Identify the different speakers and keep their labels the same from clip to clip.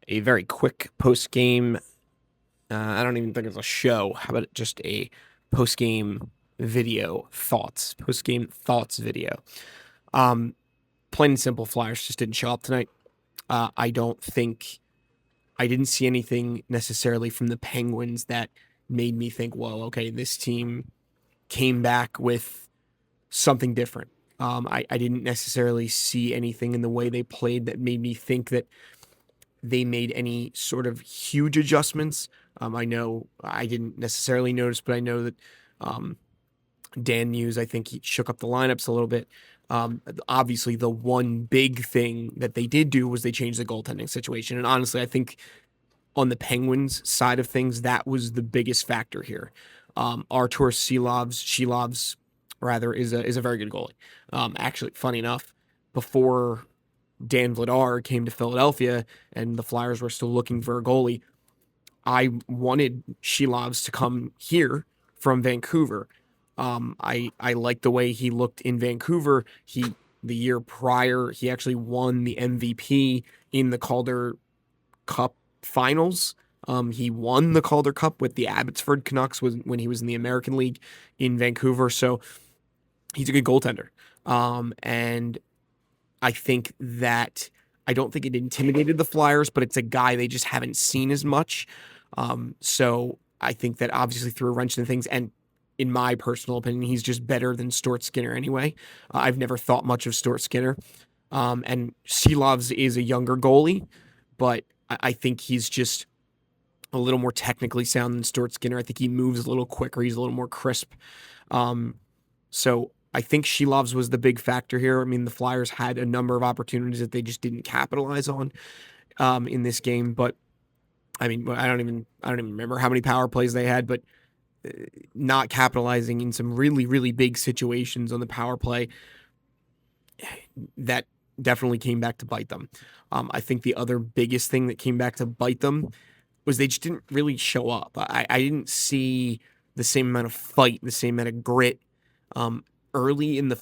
Speaker 1: a very quick post game. I don't even think it's a show. How about just a post game video thoughts? Post game thoughts video. Um, Plain and simple, Flyers just didn't show up tonight. I don't think I didn't see anything necessarily from the Penguins that made me think, well, okay, this team came back with something different. I didn't necessarily see anything in the way they played that made me think that they made any sort of huge adjustments. I know I didn't necessarily notice, but I know that um, Dan Muse, I think he shook up the lineups a little bit. Obviously, the one big thing that they did do was they changed the goaltending situation. And honestly, I think on the Penguins side of things, that was the biggest factor here. Artur Shilovs, rather, is a very good goalie. Actually, funny enough, before Dan Vladar came to Philadelphia and the Flyers were still looking for a goalie, I wanted Shilovs to come here from Vancouver. I liked the way he looked in Vancouver. The year prior, he actually won the MVP in the Calder Cup finals. He won the Calder Cup with the Abbotsford Canucks when he was in the American League in Vancouver. So he's a good goaltender. And I think that I don't think it intimidated the Flyers, but it's a guy they just haven't seen as much. So I think that obviously threw a wrench in things. And in my personal opinion, he's just better than Stuart Skinner anyway. I've never thought much of Stuart Skinner. And Silovs is a younger goalie, but I think he's just a little more technically sound than Stuart Skinner. I think he moves a little quicker. He's a little more crisp. So I think Shilovs was the big factor here. I mean, the Flyers had a number of opportunities that they just didn't capitalize on in this game. But I mean, I don't even remember how many power plays they had, but not capitalizing in some really, really big situations on the power play, that definitely came back to bite them. I think the other biggest thing that came back to bite them was they just didn't really show up. I didn't see the same amount of fight, the same amount of grit. Early in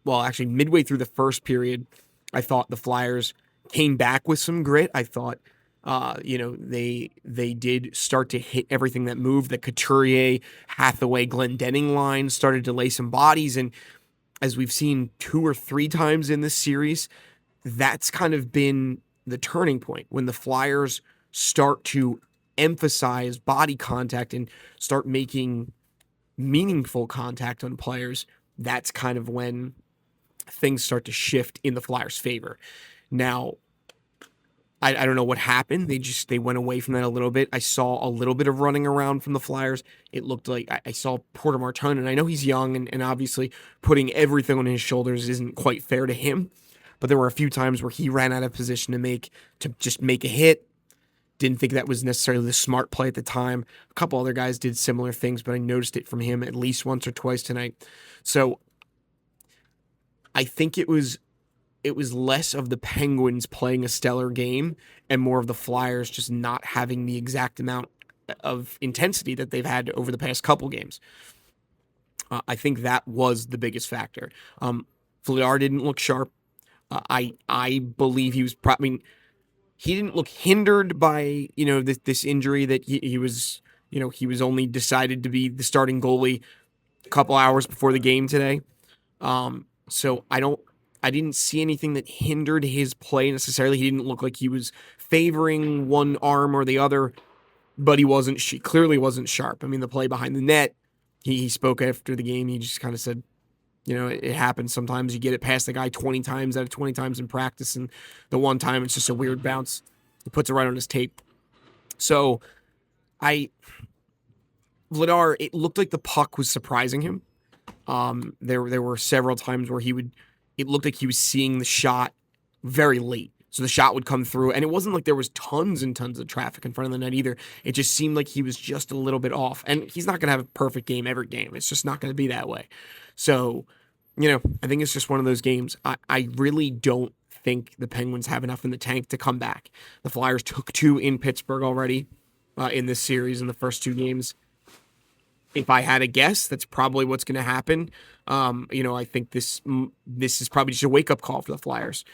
Speaker 1: actually midway through the first period, I thought the Flyers came back with some grit. I thought, they did start to hit everything that moved. The Couturier, Hathaway, Glendening line started to lay some bodies. And as we've seen 2 or 3 times in this series, that's kind of been the turning point when the Flyers start to emphasize body contact and start making meaningful contact on players. That's kind of when things start to shift in the Flyers' favor. Now, I don't know what happened. They went away from that a little bit. I saw a little bit of running around from the Flyers. It looked like I saw Porter Martin, and I know he's young, and obviously putting everything on his shoulders isn't quite fair to him. But there were a few times where he ran out of position to just make a hit. Didn't think that was necessarily the smart play at the time. A couple other guys did similar things, but I noticed it from him at least once or twice tonight. So I think it was less of the Penguins playing a stellar game and more of the Flyers just not having the exact amount of intensity that they've had over the past couple games. I think that was the biggest factor. Vladar didn't look sharp. I believe he was he didn't look hindered by, this injury that he was, he was only decided to be the starting goalie a couple hours before the game today. So I didn't see anything that hindered his play necessarily. He didn't look like he was favoring one arm or the other, but she clearly wasn't sharp. I mean, the play behind the net, he spoke after the game. He just kind of said, it happens sometimes. You get it past the guy 20 times out of 20 times in practice, and the one time it's just a weird bounce. He puts it right on his tape. So Vladar, it looked like the puck was surprising him. There were several times where it looked like he was seeing the shot very late. So the shot would come through, and it wasn't like there was tons and tons of traffic in front of the net either. It just seemed like he was just a little bit off. And he's not going to have a perfect game every game. It's just not going to be that way. So, I think it's just one of those games. I really don't think the Penguins have enough in the tank to come back. The Flyers took 2 in Pittsburgh already in this series in the first 2 games. If I had a guess, that's probably what's going to happen. I think this is probably just a wake-up call for the Flyers.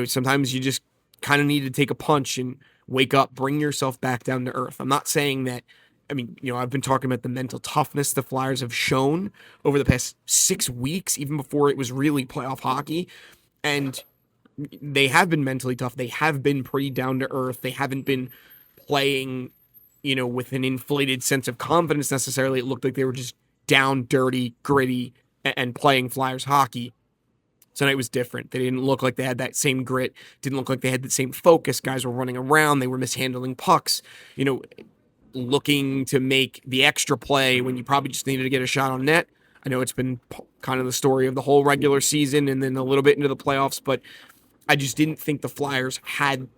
Speaker 1: Sometimes you just kind of need to take a punch, and wake up, bring yourself back down to earth. I'm not saying that. I mean, I've been talking about the mental toughness the Flyers have shown over the past 6 weeks, even before it was really playoff hockey. And they have been mentally tough. They have been pretty down to earth. They haven't been playing, with an inflated sense of confidence necessarily. It looked like they were just down, dirty, gritty, and playing Flyers hockey. Tonight was different. They didn't look like they had that same grit. Didn't look like they had the same focus. Guys were running around. They were mishandling pucks. Looking to make the extra play when you probably just needed to get a shot on net. I know it's been kind of the story of the whole regular season and then a little bit into the playoffs, but I just didn't think the Flyers had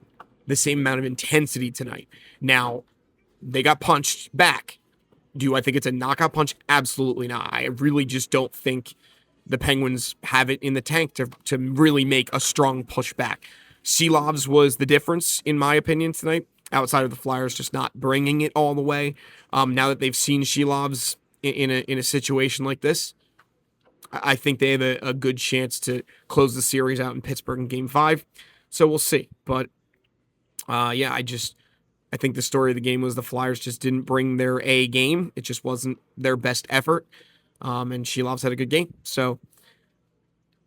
Speaker 1: the same amount of intensity tonight. Now, they got punched back. Do I think it's a knockout punch? Absolutely not. I really just don't think the Penguins have it in the tank to really make a strong pushback. Silovs was the difference, in my opinion, tonight, outside of the Flyers just not bringing it all the way. Now that they've seen Silovs in a situation like this, I think they have a good chance to close the series out in Pittsburgh in Game 5. So we'll see. But, I think the story of the game was the Flyers just didn't bring their A game. It just wasn't their best effort. And Silovs had a good game. So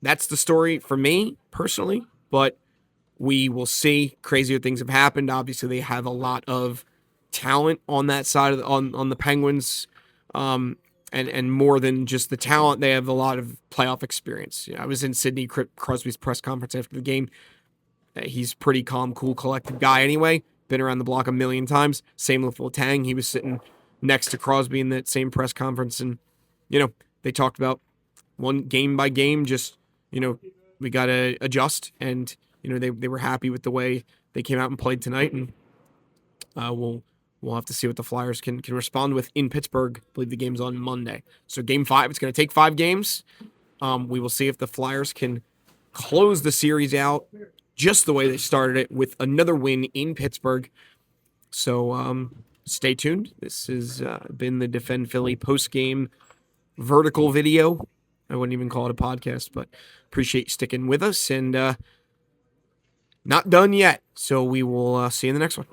Speaker 1: that's the story for me, personally. But we will see. Crazier things have happened. Obviously, they have a lot of talent on that side of on the Penguins. And more than just the talent, they have a lot of playoff experience. I was in Sidney Crosby's press conference after the game. He's pretty calm, cool, collected guy anyway. Been around the block a million times. Same with Letang. He was sitting next to Crosby in that same press conference. And, they talked about one game by game, just, we got to adjust. And, they were happy with the way they came out and played tonight. And we'll have to see what the Flyers can respond with in Pittsburgh. I believe the game's on Monday. So Game 5, it's going to take 5 games. We will see if the Flyers can close the series out just the way they started it with another win in Pittsburgh. So stay tuned. This has been the Defend Philly post-game vertical video. I wouldn't even call it a podcast, but appreciate you sticking with us. And not done yet. So we will see you in the next one.